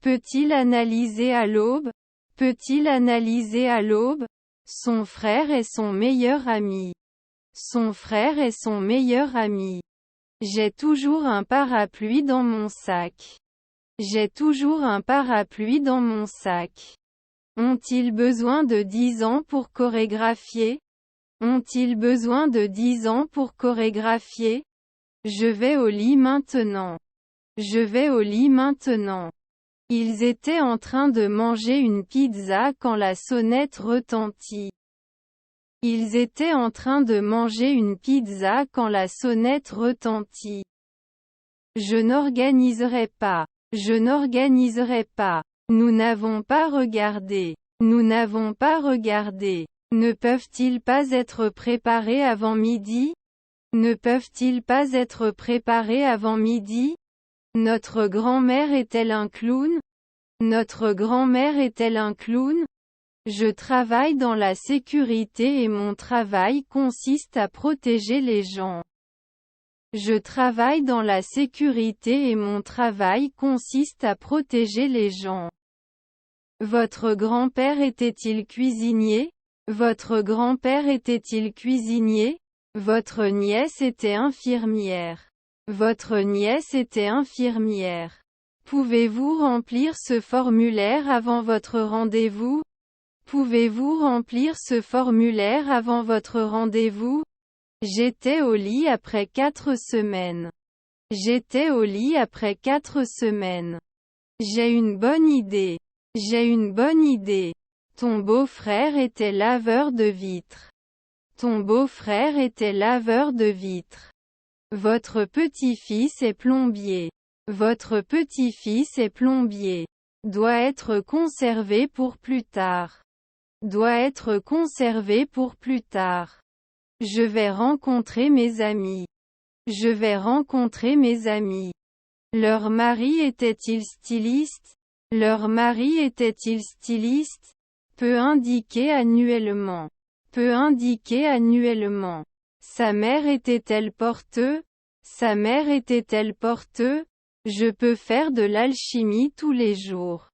Peut-il analyser à l'aube? Peut-il analyser à l'aube? Son frère est son meilleur ami. Son frère est son meilleur ami. J'ai toujours un parapluie dans mon sac. J'ai toujours un parapluie dans mon sac. Ont-ils besoin de 10 ans pour chorégraphier? Ont-ils besoin de 10 ans pour chorégraphier? Je vais au lit maintenant. Je vais au lit maintenant. Ils étaient en train de manger une pizza quand la sonnette retentit. Ils étaient en train de manger une pizza quand la sonnette retentit. Je n'organiserai pas. Je n'organiserai pas. Nous n'avons pas regardé. Nous n'avons pas regardé. Ne peuvent-ils pas être préparés avant midi? Ne peuvent-ils pas être préparés avant midi? Notre grand-mère est-elle un clown? Notre grand-mère est-elle un clown? Je travaille dans la sécurité et mon travail consiste à protéger les gens. Je travaille dans la sécurité et mon travail consiste à protéger les gens. Votre grand-père était-il cuisinier? Votre grand-père était-il cuisinier? Votre nièce était infirmière. Votre nièce était infirmière. Pouvez-vous remplir ce formulaire avant votre rendez-vous? Pouvez-vous remplir ce formulaire avant votre rendez-vous? J'étais au lit après 4 semaines. J'étais au lit après 4 semaines. J'ai une bonne idée. J'ai une bonne idée. Ton beau-frère était laveur de vitres. Ton beau-frère était laveur de vitres. Votre petit-fils est plombier. Votre petit-fils est plombier. Doit être conservé pour plus tard. Doit être conservé pour plus tard. Je vais rencontrer mes amis. Je vais rencontrer mes amis. Leur mari était-il styliste? Leur mari était-il styliste? Peut indiquer annuellement. Peut indiquer annuellement. Sa mère était-elle porteux? Sa mère était-elle porteux? Je peux faire de l'alchimie tous les jours.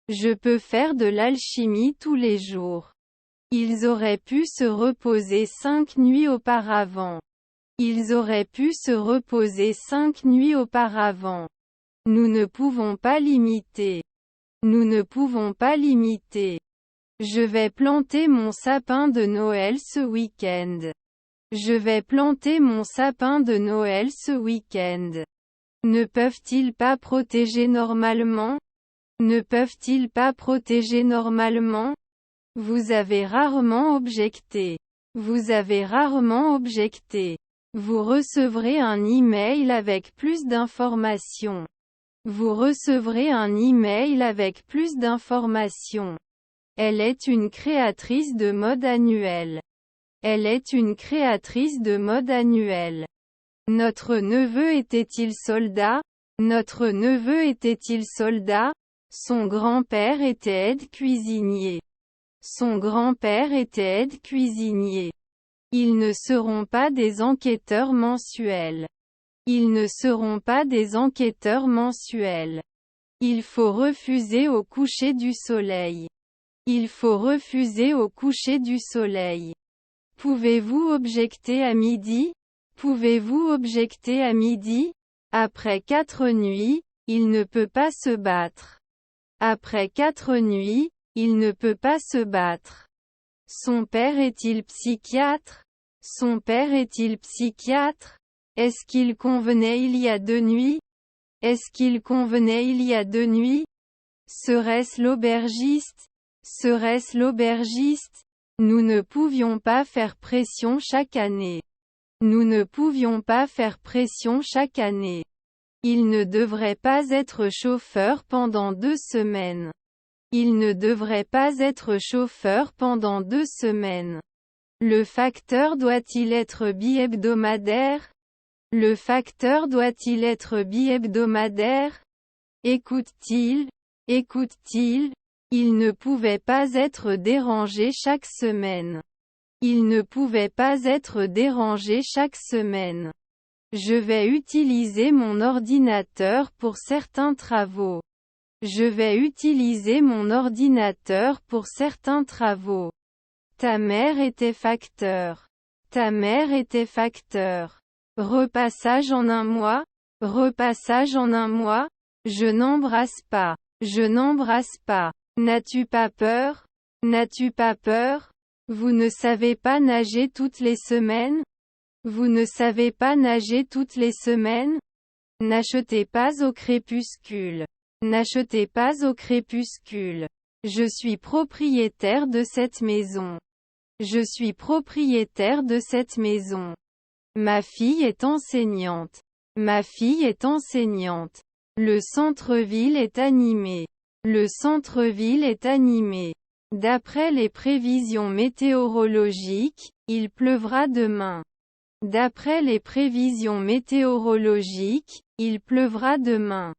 Je peux faire de l'alchimie tous les jours. Ils auraient pu se reposer 5 nuits auparavant. Ils auraient pu se reposer 5 nuits auparavant. Nous ne pouvons pas limiter. Nous ne pouvons pas limiter. Je vais planter mon sapin de Noël ce week-end. Je vais planter mon sapin de Noël ce week-end. Ne peuvent-ils pas protéger normalement? Ne peuvent-ils pas protéger normalement? Vous avez rarement objecté. Vous avez rarement objecté. Vous recevrez un email avec plus d'informations. Vous recevrez un email avec plus d'informations. Elle est une créatrice de mode annuelle. Elle est une créatrice de mode annuelle. Notre neveu était-il soldat? Notre neveu était-il soldat? Son grand-père était aide-cuisinier. Son grand-père était aide-cuisinier. Ils ne seront pas des enquêteurs mensuels. Ils ne seront pas des enquêteurs mensuels. Il faut refuser au coucher du soleil. Il faut refuser au coucher du soleil. Pouvez-vous objecter à midi? Pouvez-vous objecter à midi? Après 4 nuits, il ne peut pas se battre. Après 4 nuits, il ne peut pas se battre. Son père est-il psychiatre? Son père est-il psychiatre? Est-ce qu'il convenait il y a 2 nuits? Est-ce qu'il convenait il y a 2 nuits? Serait-ce l'aubergiste? Serait-ce l'aubergiste? Nous ne pouvions pas faire pression chaque année. Nous ne pouvions pas faire pression chaque année. Il ne devrait pas être chauffeur pendant 2 semaines. Il ne devrait pas être chauffeur pendant 2 semaines. Le facteur doit-il être bi-hebdomadaire? Le facteur doit-il être bi-hebdomadaire? Écoute-t-il? Écoute-t-il? Il ne pouvait pas être dérangé chaque semaine. Il ne pouvait pas être dérangé chaque semaine. Je vais utiliser mon ordinateur pour certains travaux. Je vais utiliser mon ordinateur pour certains travaux. Ta mère était facteur. Ta mère était facteur. Repassage en un mois. Repassage en un mois. Je n'embrasse pas. Je n'embrasse pas. N'as-tu pas peur? N'as-tu pas peur? Vous ne savez pas nager toutes les semaines? Vous ne savez pas nager toutes les semaines? N'achetez pas au crépuscule. N'achetez pas au crépuscule. Je suis propriétaire de cette maison. Je suis propriétaire de cette maison. Ma fille est enseignante. Ma fille est enseignante. Le centre-ville est animé. Le centre-ville est animé. D'après les prévisions météorologiques, il pleuvra demain. D'après les prévisions météorologiques, il pleuvra demain.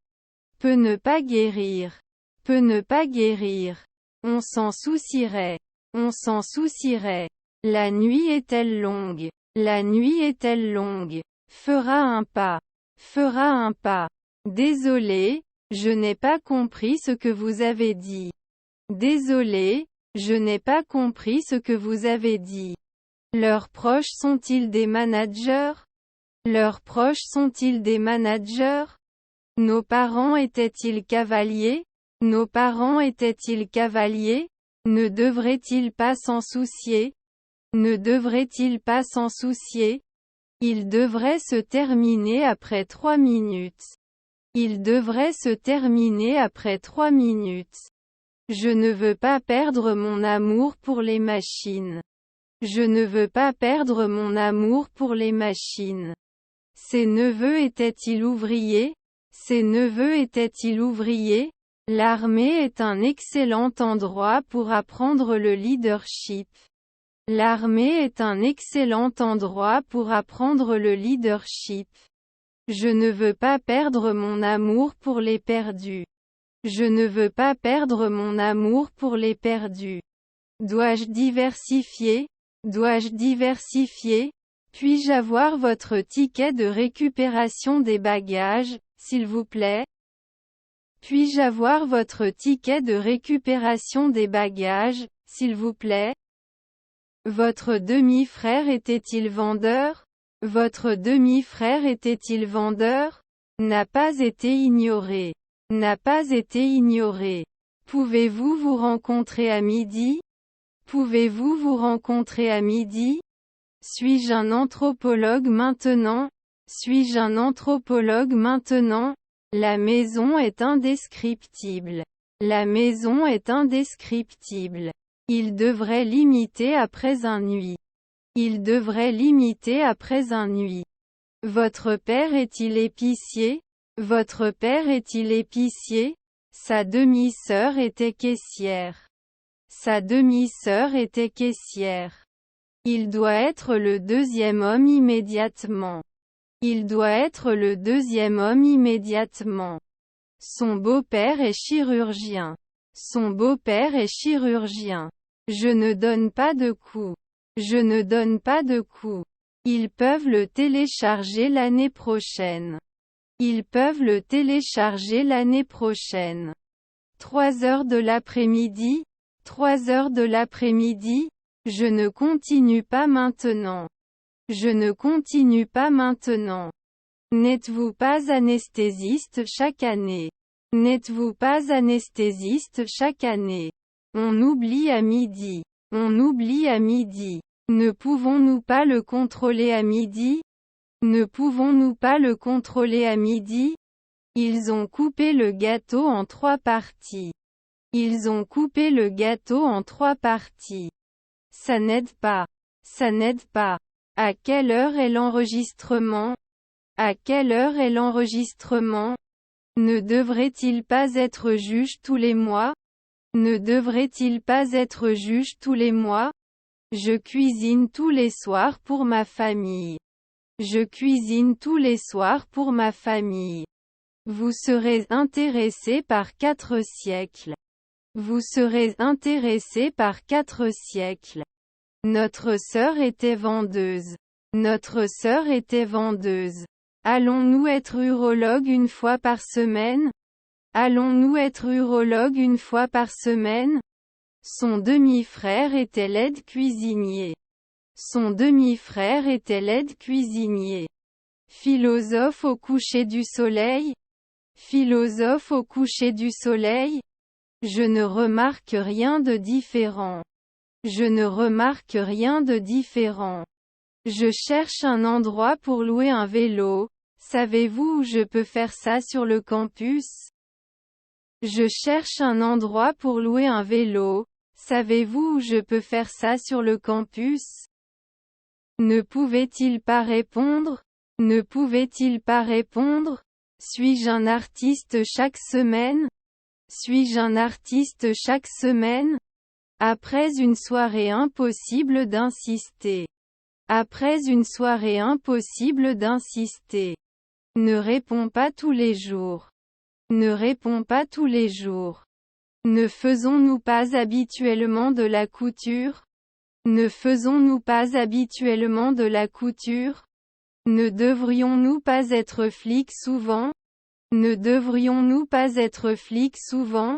Peut ne pas guérir. Peut ne pas guérir. On s'en soucierait. On s'en soucierait. La nuit est-elle longue? La nuit est-elle longue? Fera un pas. Fera un pas. Désolé, je n'ai pas compris ce que vous avez dit. Désolé, je n'ai pas compris ce que vous avez dit. Leurs proches sont-ils des managers? Leurs proches sont-ils des managers? Nos parents étaient-ils cavaliers? Nos parents étaient-ils cavaliers? Ne devraient-ils pas s'en soucier? Ne devraient-ils pas s'en soucier? Il devrait se terminer après 3 minutes. Il devrait se terminer après 3 minutes. Je ne veux pas perdre mon amour pour les machines. Je ne veux pas perdre mon amour pour les machines. Ses neveux étaient-ils ouvriers? Ses neveux étaient-ils ouvriers? L'armée est un excellent endroit pour apprendre le leadership. L'armée est un excellent endroit pour apprendre le leadership. Je ne veux pas perdre mon amour pour les perdus. Je ne veux pas perdre mon amour pour les perdus. Dois-je diversifier? Dois-je diversifier? Puis-je avoir votre ticket de récupération des bagages, s'il vous plaît? Puis-je avoir votre ticket de récupération des bagages, s'il vous plaît? Votre demi-frère était-il vendeur? Votre demi-frère était-il vendeur? N'a pas été ignoré. N'a pas été ignoré. Pouvez-vous vous rencontrer à midi? Pouvez-vous vous rencontrer à midi? Suis-je un anthropologue maintenant? Suis-je un anthropologue maintenant? La maison est indescriptible. La maison est indescriptible. Il devrait limiter après un nuit. Il devrait limiter après un nuit. Votre père est-il épicier? Votre père est-il épicier? Sa demi-sœur était caissière. Sa demi-sœur était caissière. Il doit être le deuxième homme immédiatement. Il doit être le deuxième homme immédiatement. Son beau-père est chirurgien. Son beau-père est chirurgien. Je ne donne pas de coups. Je ne donne pas de coups. Ils peuvent le télécharger l'année prochaine. Ils peuvent le télécharger l'année prochaine. 3 heures de l'après-midi? 3 heures de l'après-midi? Je ne continue pas maintenant. Je ne continue pas maintenant. N'êtes-vous pas anesthésiste chaque année? N'êtes-vous pas anesthésiste chaque année? On oublie à midi. On oublie à midi. Ne pouvons-nous pas le contrôler à midi? Ne pouvons-nous pas le contrôler à midi? Ils ont coupé le gâteau en 3 parties. Ils ont coupé le gâteau en 3 parties. Ça n'aide pas. Ça n'aide pas. À quelle heure est l'enregistrement? À quelle heure est l'enregistrement? Ne devrait-il pas être juge tous les mois? Ne devrait-il pas être juge tous les mois? Je cuisine tous les soirs pour ma famille. Je cuisine tous les soirs pour ma famille. Vous serez intéressé par 4 siècles. Vous serez intéressé par 4 siècles. Notre sœur était vendeuse. Notre sœur était vendeuse. Allons-nous être urologue une fois par semaine? Allons-nous être urologue une fois par semaine? Son demi-frère était l'aide cuisinier. Son demi-frère était l'aide cuisinier. Philosophe au coucher du soleil? Philosophe au coucher du soleil? Je ne remarque rien de différent. Je ne remarque rien de différent. Je cherche un endroit pour louer un vélo. Savez-vous où je peux faire ça sur le campus? Je cherche un endroit pour louer un vélo. Savez-vous où je peux faire ça sur le campus? Ne pouvait-il pas répondre? Ne pouvait-il pas répondre? Suis-je un artiste chaque semaine? Suis-je un artiste chaque semaine? Après une soirée impossible d'insister. Après une soirée impossible d'insister. Ne réponds pas tous les jours. Ne réponds pas tous les jours. Ne faisons-nous pas habituellement de la couture? Ne faisons-nous pas habituellement de la couture? Ne devrions-nous pas être flics souvent? Ne devrions-nous pas être flics souvent?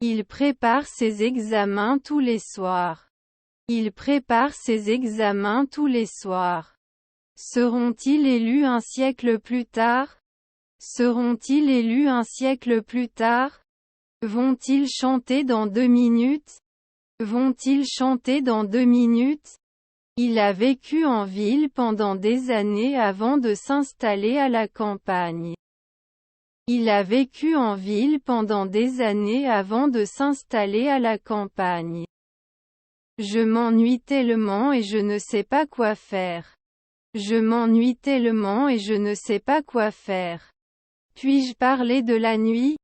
Il prépare ses examens tous les soirs. Il prépare ses examens tous les soirs. Seront-ils élus un siècle plus tard? Seront-ils élus un siècle plus tard? Vont-ils chanter dans 2 minutes? Vont-ils chanter dans 2 minutes? Il a vécu en ville pendant des années avant de s'installer à la campagne. Il a vécu en ville pendant des années avant de s'installer à la campagne. Je m'ennuie tellement et je ne sais pas quoi faire. Je m'ennuie tellement et je ne sais pas quoi faire. Puis-je parler de la nuit?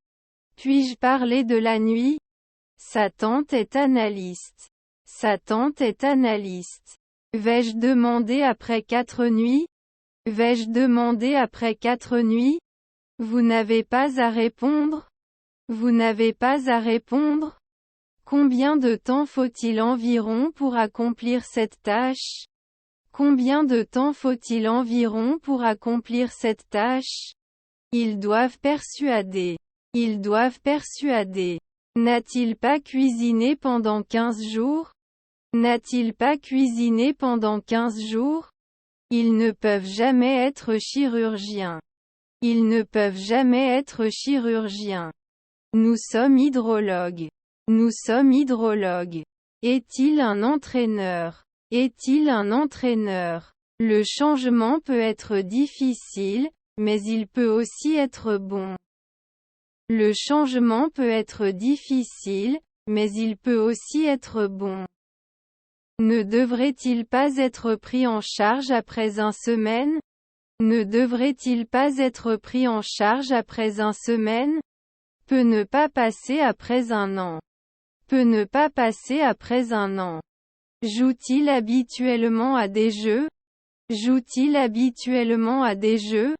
Puis-je parler de la nuit? Sa tante est analyste. Sa tante est analyste. Vais-je demander après 4 nuits? Vais-je demander après 4 nuits? Vous n'avez pas à répondre? Vous n'avez pas à répondre? Combien de temps faut-il environ pour accomplir cette tâche? Combien de temps faut-il environ pour accomplir cette tâche? Ils doivent persuader. Ils doivent persuader. N'a-t-il pas cuisiné pendant 15 jours? N'a-t-il pas cuisiné pendant 15 jours? Ils ne peuvent jamais être chirurgiens. Ils ne peuvent jamais être chirurgiens. Nous sommes hydrologues. Nous sommes hydrologues. Est-il un entraîneur? Est-il un entraîneur? Le changement peut être difficile, mais il peut aussi être bon. Le changement peut être difficile, mais il peut aussi être bon. Ne devrait-il pas être pris en charge après une semaine? Ne devrait-il pas être pris en charge après une semaine? Peut ne pas passer après 1 an. Peut ne pas passer après 1 an. Joue-t-il habituellement à des jeux? Joue-t-il habituellement à des jeux?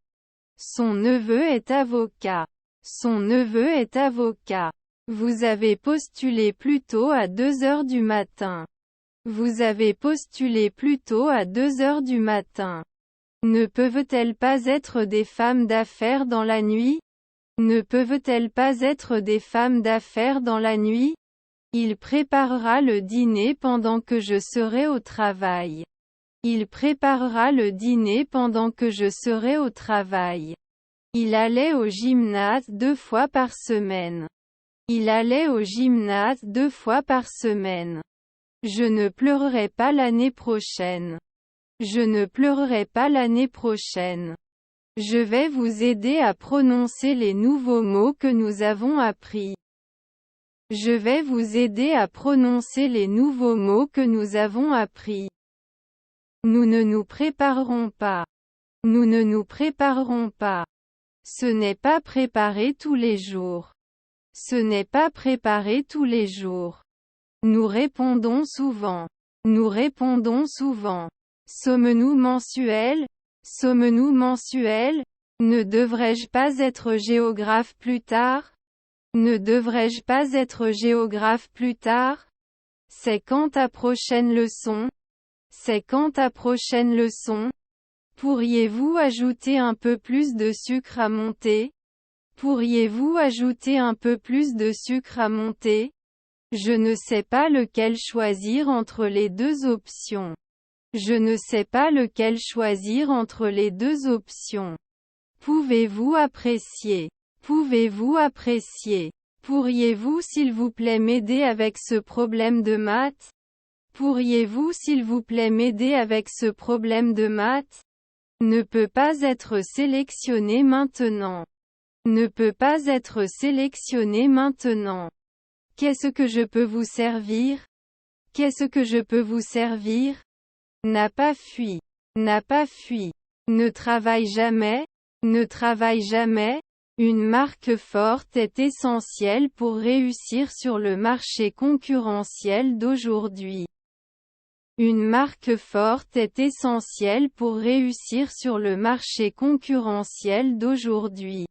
Son neveu est avocat. Son neveu est avocat. Vous avez postulé plus tôt à 2 heures du matin. Vous avez postulé plus tôt à 2 heures du matin. Ne peuvent-elles pas être des femmes d'affaires dans la nuit? Ne peuvent-elles pas être des femmes d'affaires dans la nuit? Il préparera le dîner pendant que je serai au travail. Il préparera le dîner pendant que je serai au travail. Il allait au gymnase 2 fois par semaine. Il allait au gymnase 2 fois par semaine. Je ne pleurerai pas l'année prochaine. Je ne pleurerai pas l'année prochaine. Je vais vous aider à prononcer les nouveaux mots que nous avons appris. Je vais vous aider à prononcer les nouveaux mots que nous avons appris. Nous ne nous préparerons pas. Nous ne nous préparerons pas. Ce n'est pas préparé tous les jours. Ce n'est pas préparé tous les jours. Nous répondons souvent. Nous répondons souvent. Sommes-nous mensuels? Sommes-nous mensuels? Ne devrais-je pas être géographe plus tard? Ne devrais-je pas être géographe plus tard? C'est quand ta prochaine leçon? C'est quand ta prochaine leçon? Pourriez-vous ajouter un peu plus de sucre à mon thé? Pourriez-vous ajouter un peu plus de sucre à mon thé? Je ne sais pas lequel choisir entre les deux options. Je ne sais pas lequel choisir entre les deux options. Pouvez-vous apprécier? Pouvez-vous apprécier? Pourriez-vous s'il vous plaît m'aider avec ce problème de maths? Pourriez-vous s'il vous plaît m'aider avec ce problème de maths? Ne peut pas être sélectionné maintenant. Ne peut pas être sélectionné maintenant. Qu'est-ce que je peux vous servir? Qu'est-ce que je peux vous servir? N'a pas fui. N'a pas fui. Ne travaille jamais. Ne travaille jamais. Une marque forte est essentielle pour réussir sur le marché concurrentiel d'aujourd'hui. Une marque forte est essentielle pour réussir sur le marché concurrentiel d'aujourd'hui.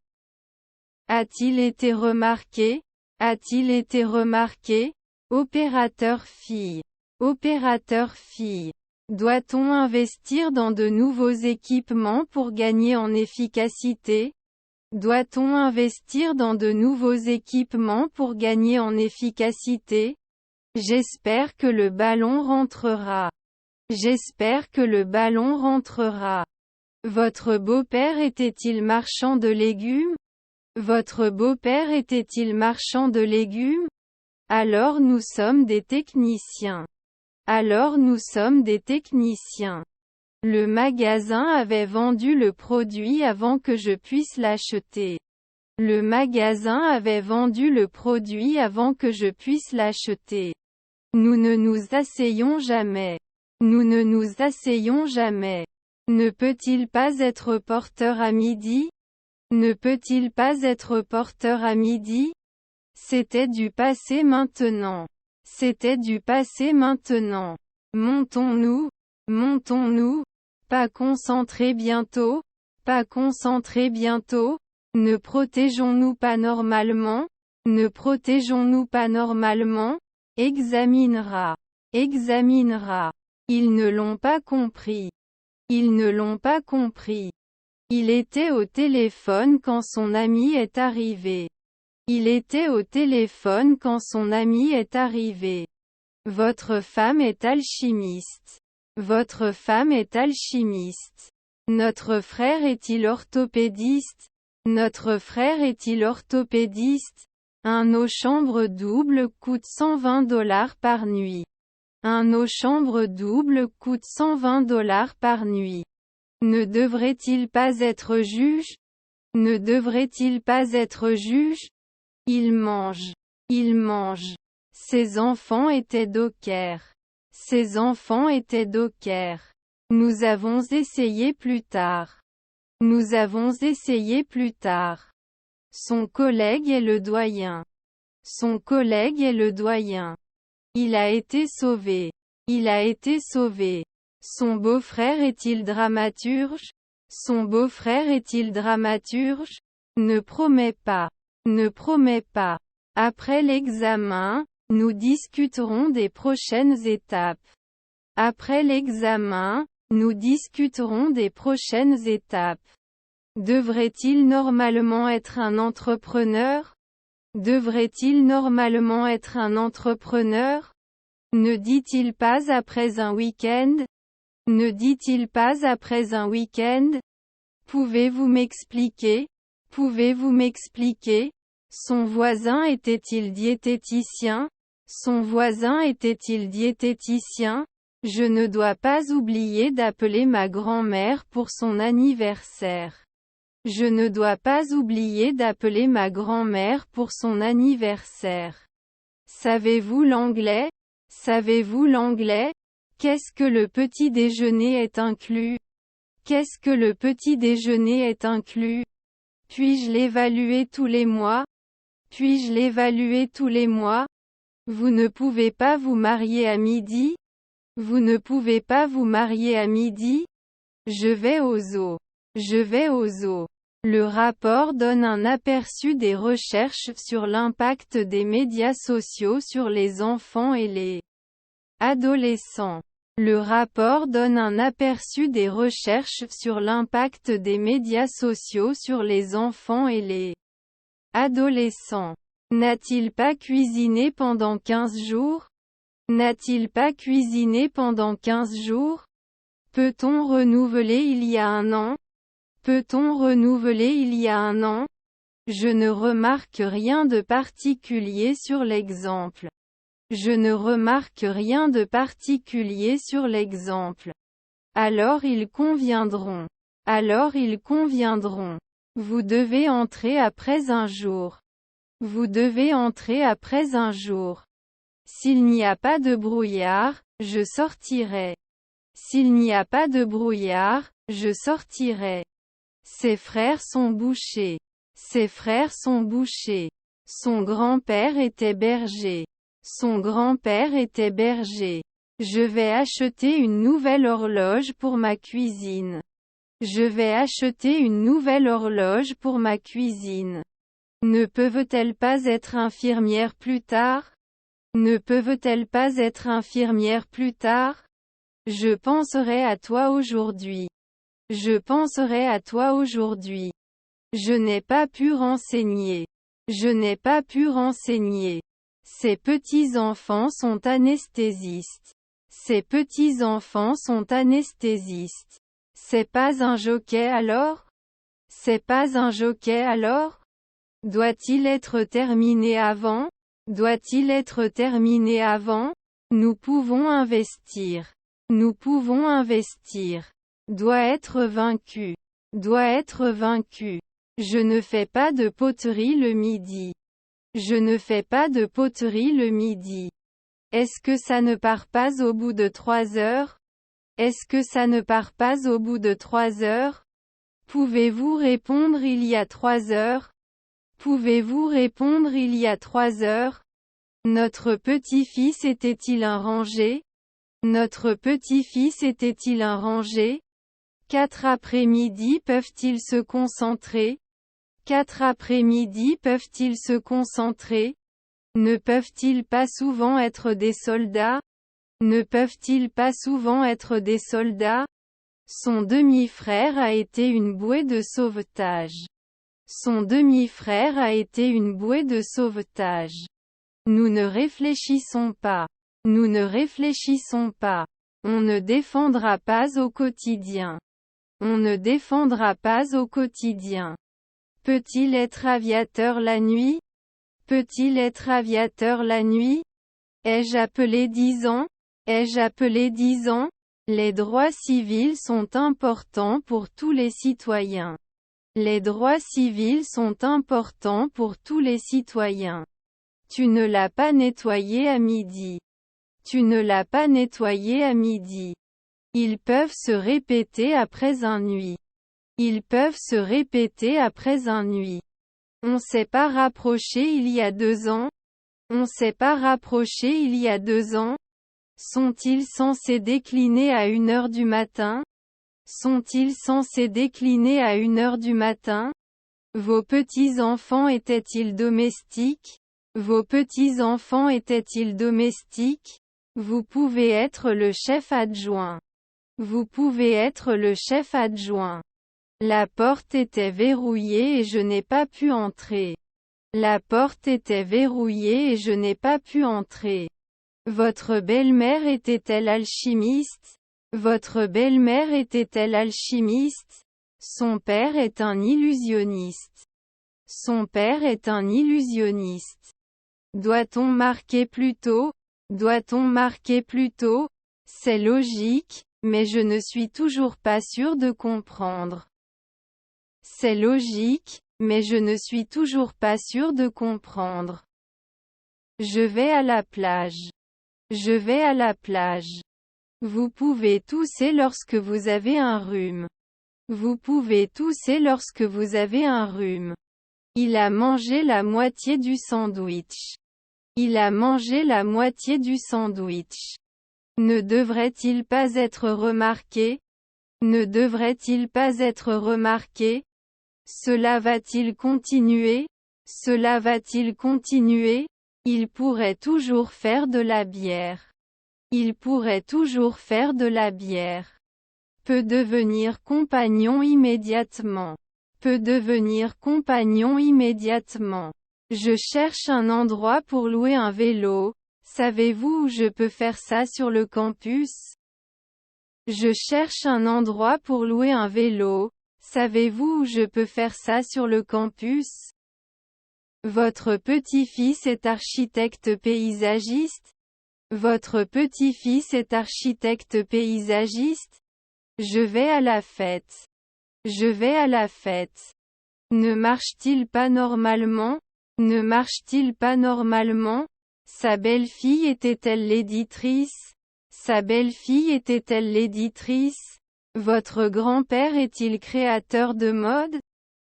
A-t-il été remarqué? A-t-il été remarqué? Opérateur fille. Opérateur fille. Doit-on investir dans de nouveaux équipements pour gagner en efficacité? Doit-on investir dans de nouveaux équipements pour gagner en efficacité? J'espère que le ballon rentrera. J'espère que le ballon rentrera. Votre beau-père était-il marchand de légumes? Votre beau-père était-il marchand de légumes? Alors nous sommes des techniciens. Alors nous sommes des techniciens. Le magasin avait vendu le produit avant que je puisse l'acheter. Le magasin avait vendu le produit avant que je puisse l'acheter. Nous ne nous asseyons jamais. Nous ne nous asseyons jamais. Ne peut-il pas être porteur à midi? Ne peut-il pas être porteur à midi? C'était du passé maintenant. C'était du passé maintenant. Montons-nous. Montons-nous. Pas concentré bientôt. Pas concentré bientôt. Ne protégeons-nous pas normalement? Ne protégeons-nous pas normalement? Examinera. Examinera. Ils ne l'ont pas compris. Ils ne l'ont pas compris. Il était au téléphone quand son ami est arrivé. Il était au téléphone quand son ami est arrivé. Votre femme est alchimiste. Votre femme est alchimiste. Notre frère est-il orthopédiste? Notre frère est-il orthopédiste? Un eau chambre double coûte $120 par nuit. Un eau chambre double coûte $120 par nuit. Ne devrait-il pas être juge? Ne devrait-il pas être juge? Il mange. Il mange. Ses enfants étaient dockers. Ses enfants étaient dockers. Nous avons essayé plus tard. Nous avons essayé plus tard. Son collègue est le doyen. Son collègue est le doyen. Il a été sauvé. Il a été sauvé. Son beau-frère est-il dramaturge? Son beau-frère est-il dramaturge? Ne promets pas. Ne promets pas. Après l'examen, nous discuterons des prochaines étapes. Après l'examen, nous discuterons des prochaines étapes. Devrait-il normalement être un entrepreneur? Devrait-il normalement être un entrepreneur? Ne dit-il pas après un week-end? Ne dit-il pas après un week-end? Pouvez-vous m'expliquer? Pouvez-vous m'expliquer? Son voisin était-il diététicien? Son voisin était-il diététicien? Je ne dois pas oublier d'appeler ma grand-mère pour son anniversaire. Je ne dois pas oublier d'appeler ma grand-mère pour son anniversaire. Savez-vous l'anglais? Savez-vous l'anglais? Qu'est-ce que le petit déjeuner est inclus? Qu'est-ce que le petit déjeuner est inclus? Puis-je l'évaluer tous les mois? Puis-je l'évaluer tous les mois? Vous ne pouvez pas vous marier à midi? Vous ne pouvez pas vous marier à midi? Je vais au zoo. Je vais au zoo. Le rapport donne un aperçu des recherches sur l'impact des médias sociaux sur les enfants et les adolescents. Le rapport donne un aperçu des recherches sur l'impact des médias sociaux sur les enfants et les Adolescent. N'a-t-il pas cuisiné pendant 15 jours? N'a-t-il pas cuisiné pendant 15 jours? Peut-on renouveler il y a un an? Peut-on renouveler il y a un an? Je ne remarque rien de particulier sur l'exemple. Je ne remarque rien de particulier sur l'exemple. Alors ils conviendront. Alors ils conviendront. Vous devez entrer après un jour. Vous devez entrer après un jour. S'il n'y a pas de brouillard, je sortirai. S'il n'y a pas de brouillard, je sortirai. Ses frères sont bouchers. Ses frères sont bouchers. Son grand-père était berger. Son grand-père était berger. Je vais acheter une nouvelle horloge pour ma cuisine. Je vais acheter une nouvelle horloge pour ma cuisine. Ne peuvent-elles pas être infirmières plus tard? Ne peuvent-elles pas être infirmières plus tard? Je penserai à toi aujourd'hui. Je penserai à toi aujourd'hui. Je n'ai pas pu renseigner. Je n'ai pas pu renseigner. Ces petits-enfants sont anesthésistes. Ces petits-enfants sont anesthésistes. C'est pas un jockey alors? C'est pas un jockey alors? Doit-il être terminé avant? Doit-il être terminé avant? Nous pouvons investir. Nous pouvons investir. Doit être vaincu. Doit être vaincu. Je ne fais pas de poterie le midi. Je ne fais pas de poterie le midi. Est-ce que ça ne part pas au bout de 3 heures? Est-ce que ça ne part pas au bout de 3 heures? Pouvez-vous répondre il y a 3 heures? Pouvez-vous répondre il y a 3 heures? Notre petit-fils était-il un rangé? Notre petit-fils était-il un rangé? 4 après-midi peuvent-ils se concentrer? 4 après-midi peuvent-ils se concentrer? Ne peuvent-ils pas souvent être des soldats? Ne peuvent-ils pas souvent être des soldats? Son demi-frère a été une bouée de sauvetage. Son demi-frère a été une bouée de sauvetage. Nous ne réfléchissons pas. Nous ne réfléchissons pas. On ne défendra pas au quotidien. On ne défendra pas au quotidien. Peut-il être aviateur la nuit? Peut-il être aviateur la nuit? Ai-je appelé 10 ans? Ai-je appelé 10 ans? Les droits civils sont importants pour tous les citoyens. Les droits civils sont importants pour tous les citoyens. Tu ne l'as pas nettoyé à midi. Tu ne l'as pas nettoyé à midi. Ils peuvent se répéter après un nuit. Ils peuvent se répéter après un nuit. On s'est pas rapproché il y a 2 ans? On s'est pas rapproché il y a 2 ans? Sont-ils censés décliner à 1 heure du matin? Sont-ils censés décliner à 1 heure du matin? Vos petits-enfants étaient-ils domestiques? Vos petits-enfants étaient-ils domestiques? Vous pouvez être le chef adjoint. Vous pouvez être le chef adjoint. La porte était verrouillée et je n'ai pas pu entrer. La porte était verrouillée et je n'ai pas pu entrer. Votre belle-mère était-elle alchimiste? Votre belle-mère était-elle alchimiste? Son père est un illusionniste. Son père est un illusionniste. Doit-on marquer plus tôt? Doit-on marquer plus tôt? C'est logique, mais je ne suis toujours pas sûr de comprendre. C'est logique, mais je ne suis toujours pas sûr de comprendre. Je vais à la plage. Je vais à la plage. Vous pouvez tousser lorsque vous avez un rhume. Vous pouvez tousser lorsque vous avez un rhume. Il a mangé la moitié du sandwich. Il a mangé la moitié du sandwich. Ne devrait-il pas être remarqué? Ne devrait-il pas être remarqué? Cela va-t-il continuer? Cela va-t-il continuer? Il pourrait toujours faire de la bière. Il pourrait toujours faire de la bière. Peut devenir compagnon immédiatement. peut devenir compagnon immédiatement. Je cherche un endroit pour louer un vélo. Savez-vous où je peux faire ça sur le campus? Je cherche un endroit pour louer un vélo. Savez-vous où je peux faire ça sur le campus? Votre petit-fils est architecte paysagiste? Votre petit-fils est architecte paysagiste? Je vais à la fête. Je vais à la fête. Ne marche-t-il pas normalement? Ne marche-t-il pas normalement? Sa belle-fille était-elle l'éditrice? Sa belle-fille était-elle l'éditrice? Votre grand-père est-il créateur de mode?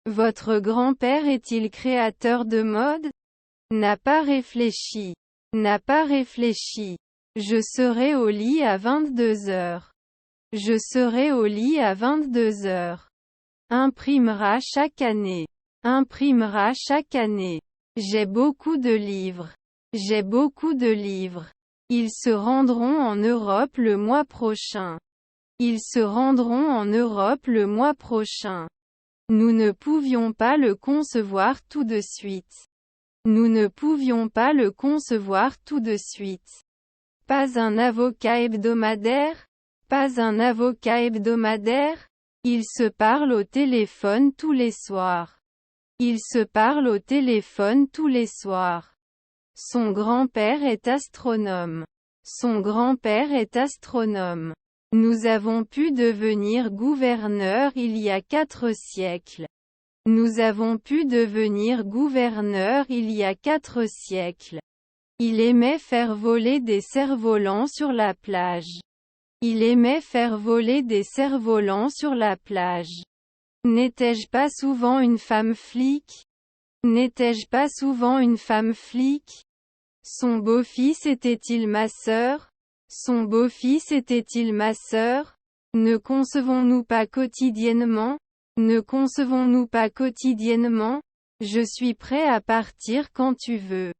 Votre grand-père est-il créateur de mode? N'a pas réfléchi. N'a pas réfléchi. Je serai au lit à 22 heures. Je serai au lit à 22 heures. Imprimera chaque année. Imprimera chaque année. J'ai beaucoup de livres. J'ai beaucoup de livres. Ils se rendront en Europe le mois prochain. Ils se rendront en Europe le mois prochain. Nous ne pouvions pas le concevoir tout de suite. Nous ne pouvions pas le concevoir tout de suite. Pas un avocat hebdomadaire? Pas un avocat hebdomadaire? Ils se parlent au téléphone tous les soirs. Ils se parlent au téléphone tous les soirs. Son grand-père est astronome. Son grand-père est astronome. Nous avons pu devenir gouverneur il y a 4 siècles. Nous avons pu devenir gouverneur il y a 4 siècles. Il aimait faire voler des cerfs-volants sur la plage. Il aimait faire voler des cerfs-volants sur la plage. N'étais-je pas souvent une femme flic? N'étais-je pas souvent une femme flic? Son beau-fils était-il ma sœur? Son beau-fils était-il ma sœur? Ne concevons-nous pas quotidiennement? Ne concevons-nous pas quotidiennement? Je suis prêt à partir quand tu veux.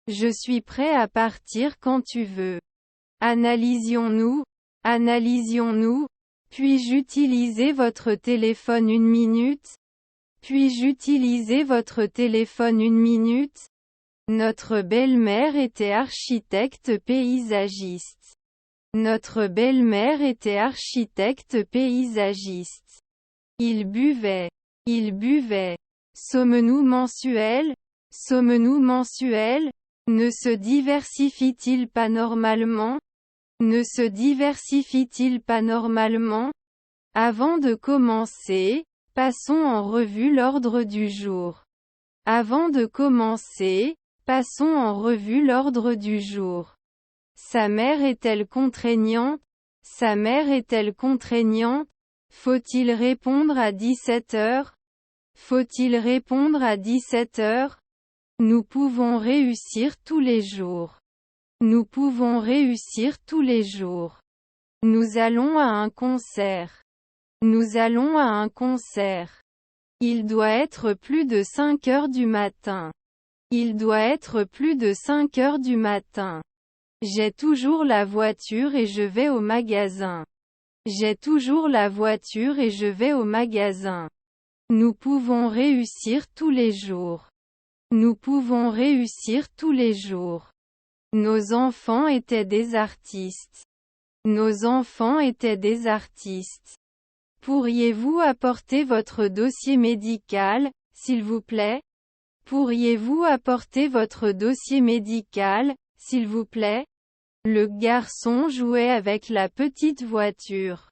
Je suis prêt à partir quand tu veux. Analysions-nous? Analysions-nous? Puis-je utiliser votre téléphone une minute? Puis-je utiliser votre téléphone une minute? Notre belle-mère était architecte paysagiste. Notre belle-mère était architecte paysagiste. Il buvait. Il buvait. Sommes-nous mensuels? Sommes-nous mensuels? Ne se diversifie-t-il pas normalement? Ne se diversifie-t-il pas normalement? Avant de commencer, passons en revue l'ordre du jour. Avant de commencer, passons en revue l'ordre du jour. Sa mère est-elle contraignante? Sa mère est-elle contraignante? Faut-il répondre à 17 heures? Faut-il répondre à 17 heures? Nous pouvons réussir tous les jours. Nous pouvons réussir tous les jours. Nous allons à un concert. Nous allons à un concert. Il doit être plus de 5 heures du matin. Il doit être plus de 5 heures du matin. J'ai toujours la voiture et je vais au magasin. J'ai toujours la voiture et je vais au magasin. Nous pouvons réussir tous les jours. Nous pouvons réussir tous les jours. Nos enfants étaient des artistes. Nos enfants étaient des artistes. Pourriez-vous apporter votre dossier médical, s'il vous plaît? Pourriez-vous apporter votre dossier médical, s'il vous plaît? Le garçon jouait avec la petite voiture.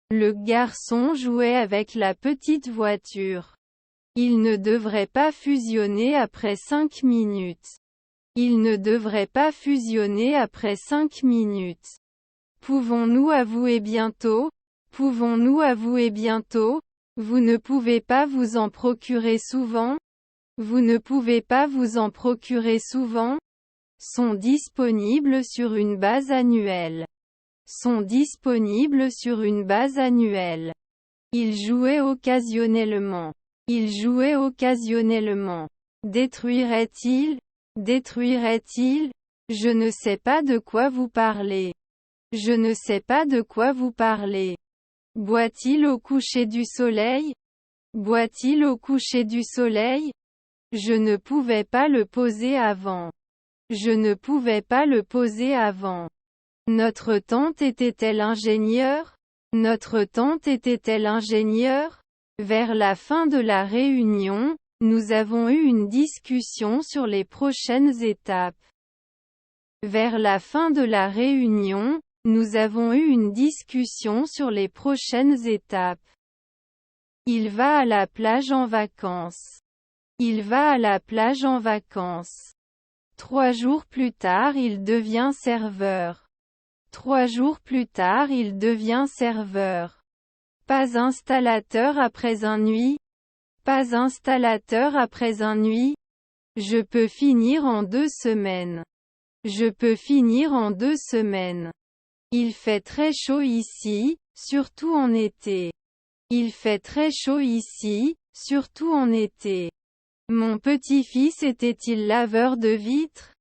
Le garçon jouait avec la petite voiture. Il ne devrait pas fusionner après 5 minutes. Il ne devrait pas fusionner après 5 minutes. Pouvons-nous avouer bientôt? Pouvons-nous avouer bientôt? Vous ne pouvez pas vous en procurer souvent? Vous ne pouvez pas vous en procurer souvent? Sont disponibles sur une base annuelle. Sont disponibles sur une base annuelle. Il jouait occasionnellement. Il jouait occasionnellement. Détruirait-il? Détruirait-il? Je ne sais pas de quoi vous parlez. Je ne sais pas de quoi vous parlez. Boit-il au coucher du soleil? Boit-il au coucher du soleil? Je ne pouvais pas le poser avant. Je ne pouvais pas le poser avant. Notre tante était-elle ingénieure? Notre tante était-elle ingénieure? Vers la fin de la réunion, nous avons eu une discussion sur les prochaines étapes. Vers la fin de la réunion, nous avons eu une discussion sur les prochaines étapes. Il va à la plage en vacances. Il va à la plage en vacances. 3 jours plus tard il devient serveur. 3 jours plus tard il devient serveur. Pas installateur après un nuit. Pas installateur après un nuit. Je peux finir en 2 semaines. Je peux finir en 2 semaines. Il fait très chaud ici, surtout en été. Il fait très chaud ici, surtout en été. Mon petit-fils était-il laveur de vitres?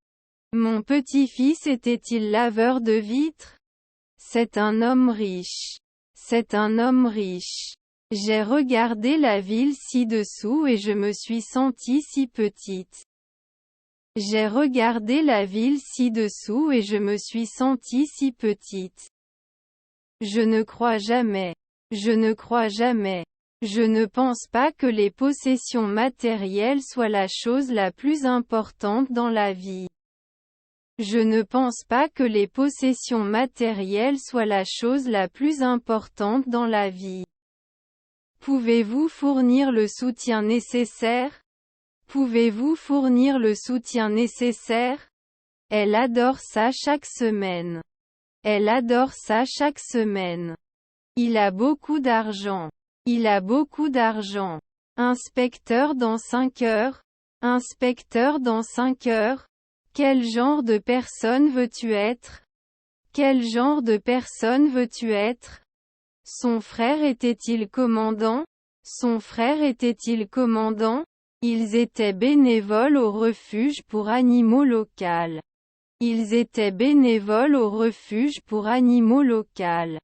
Mon petit-fils était-il laveur de vitres? C'est un homme riche. C'est un homme riche. J'ai regardé la ville ci-dessous et je me suis sentie si petite. J'ai regardé la ville ci-dessous et je me suis sentie si petite. Je ne crois jamais. Je ne crois jamais. Je ne pense pas que les possessions matérielles soient la chose la plus importante dans la vie. Je ne pense pas que les possessions matérielles soient la chose la plus importante dans la vie. Pouvez-vous fournir le soutien nécessaire? Pouvez-vous fournir le soutien nécessaire? Elle adore ça chaque semaine. Elle adore ça chaque semaine. Il a beaucoup d'argent. Il a beaucoup d'argent. Inspecteur dans 5 heures. Inspecteur dans 5 heures. Quel genre de personne veux-tu être? Quel genre de personne veux-tu être? Son frère était-il commandant? Son frère était-il commandant? Ils étaient bénévoles au refuge pour animaux local. Ils étaient bénévoles au refuge pour animaux local.